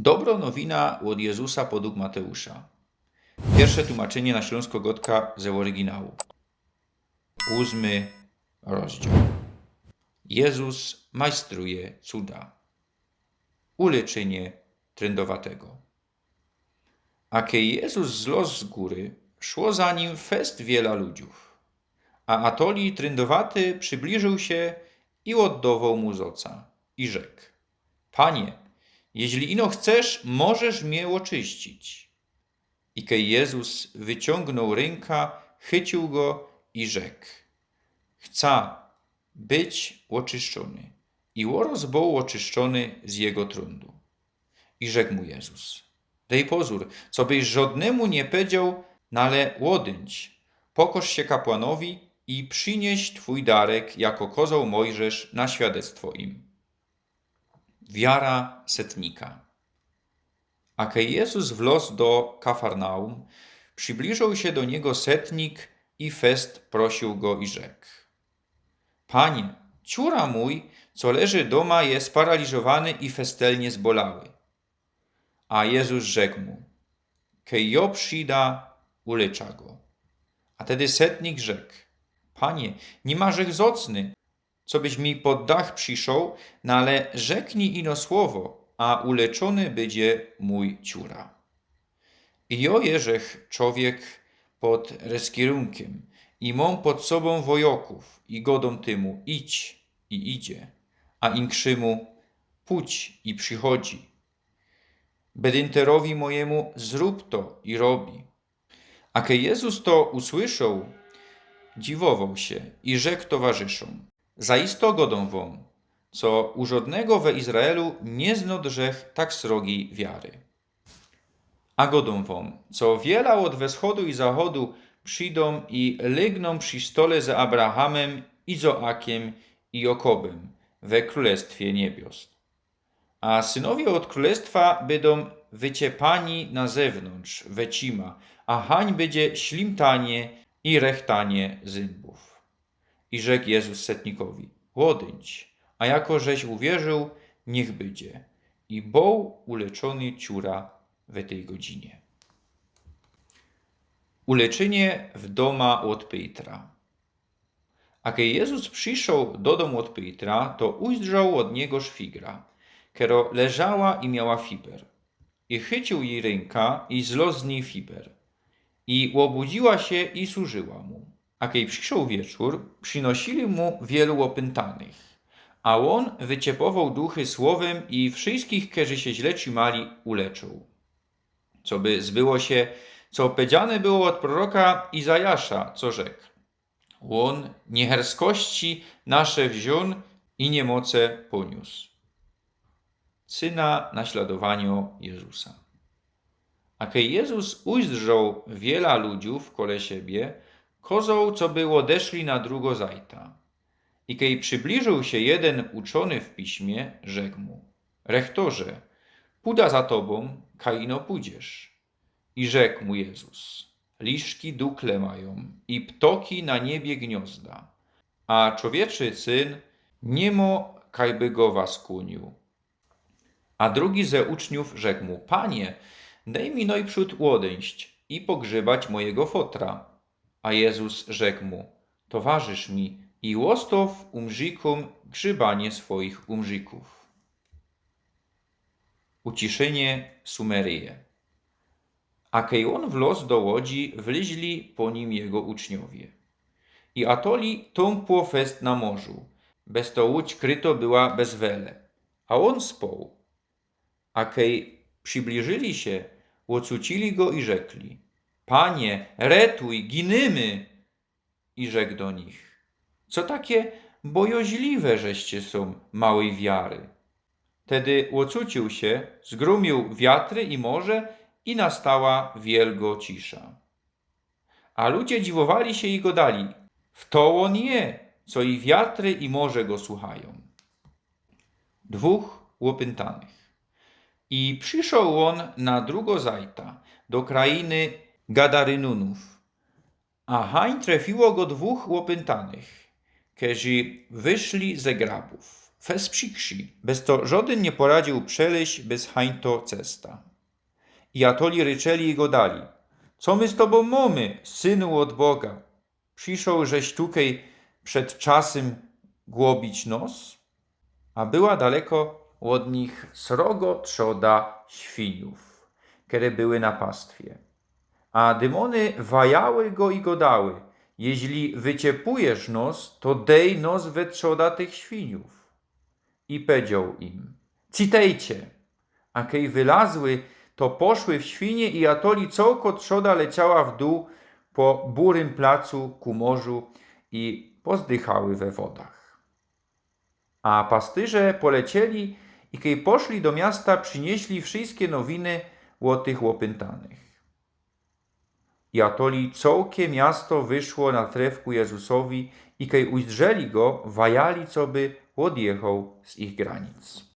Dobro nowina od Jezusa podług Mateusza. Pierwsze tłumaczenie na śląsko-gotka z oryginału. 8 rozdział. Jezus majstruje cuda. Uleczynie trędowatego. A kiedy Jezus zlósł z góry, szło za nim fest wiela ludziów. A atoli trędowaty przybliżył się i oddawał mu zoca i rzekł: Panie, jeśli ino chcesz, możesz mnie oczyścić. I kiedy Jezus wyciągnął ręka, chycił go i rzekł: Chcę być oczyszczony. I oraz był oczyszczony z jego trądu. I rzekł mu Jezus: Dej pozór, co byś żadnemu nie powiedział, ale łodęć, pokorz się kapłanowi i przynieś twój darek, jako kozał Mojżesz na świadectwo im. Wiara setnika. A kiedy Jezus wlósł do Kafarnaum, przybliżył się do niego setnik i fest prosił go i rzekł: Panie, ciura mój, co leży doma, jest sparaliżowany i festelnie zbolały. A Jezus rzekł mu: Kiedy ja przyjda, ulecza go. A tedy setnik rzekł: Panie, nie marzech zocny, co byś mi pod dach przyszł, no ale rzeknij ino słowo, a uleczony będzie mój ciura. I jo jeżech człowiek pod reskierunkiem i mam pod sobą wojoków i godą tymu idź i idzie, a inkrzymu pójdź i przychodzi. Bedynterowi mojemu zrób to i robi. A kiedy Jezus to usłyszał, dziwował się i rzekł towarzyszom: Zaisto godą wam, co u żadnego we Izraelu nie znodrzech tak srogiej wiary. A godą wam, co wiela od wschodu i zachodu przyjdą i lygną przy stole z Abrahamem, Izoakiem i Jokobem we królestwie niebios. A synowie od królestwa będą wyciepani na zewnątrz, wecima, a hań będzie ślimtanie i rechtanie zębów. I rzekł Jezus setnikowi: Łodęć, a jako żeś uwierzył, niech będzie. I był uleczony ciura w tej godzinie. Uleczenie w doma od Petra. A kiedy Jezus przyszedł do domu od Petra, to ujrzał od niego szwigra, która leżała i miała fiber. I chycił jej ręka i zlósł z niej fiber. I obudziła się i służyła mu. A kiedy przyszedł wieczór, przynosili mu wielu opętanych. A on wyciepował duchy słowem i wszystkich, którzy się źle trzymali, uleczył. Co by zbyło się, co powiedziane było od proroka Izajasza, co rzekł: On nieherskości nasze wziął i niemoce poniósł. Syna naśladowaniu Jezusa. A kiedy Jezus ujrzał wiela ludziów kole siebie, kozał, co by odeszli na drugo zajta. I kiedy przybliżył się jeden uczony w piśmie, rzekł mu: Rektorze, pójdę za tobą, kaino pójdziesz. I rzekł mu Jezus: Liszki dukle mają i ptoki na niebie gniozda, a człowieczy syn niemo kajby go was kłonił. A drugi ze uczniów rzekł mu: Panie, daj mi najprzód łodęść i pogrzebać mojego fotra. A Jezus rzekł mu: Towarzysz mi i łostow umrzikom grzebanie swoich umrzików. Uciszenie Sumeryje. A kiedy on wlósł do łodzi, wleźli po nim jego uczniowie. I atoli tąpło fest na morzu, bez to łódź kryto była bez wele, a on spał. A kiedy przybliżyli się, ocucili go i rzekli: Panie, retuj, ginymy! I rzekł do nich: Co takie bojoźliwe żeście są małej wiary? Tedy ocucił się, zgrumił wiatry i morze i nastała wielgo cisza. A ludzie dziwowali się i godali: W to on je, co i wiatry i morze go słuchają. Dwóch opętanych. I przyszedł on na drugo zajta, do krainy Gadarynunów. A hań trafiło go dwóch opętanych, którzy wyszli ze grabów. Fes přikří, bez to żaden nie poradził przeleźć bez hańto cesta. I atoli ryczeli i go dali. Co my z tobą mamy, synu od Boga? Przyszł żeś tukej przed czasem głobić nos? A była daleko od nich srogo trzoda świniów, które były na pastwie. A demony wajały go i go dały. Jeśli wyciepujesz nos, to dej nos we trzoda tych świniów. I powiedział im, citejcie. A kiedy wylazły, to poszły w świnie i atoli całko trzoda leciała w dół po burym placu ku morzu i pozdychały we wodach. A pastyrze polecieli i kiedy poszli do miasta, przynieśli wszystkie nowiny o tych łopętanych. I atoli całkie miasto wyszło na trefku Jezusowi i kiedy ujrzeli go, wajali, co by odjechał z ich granic.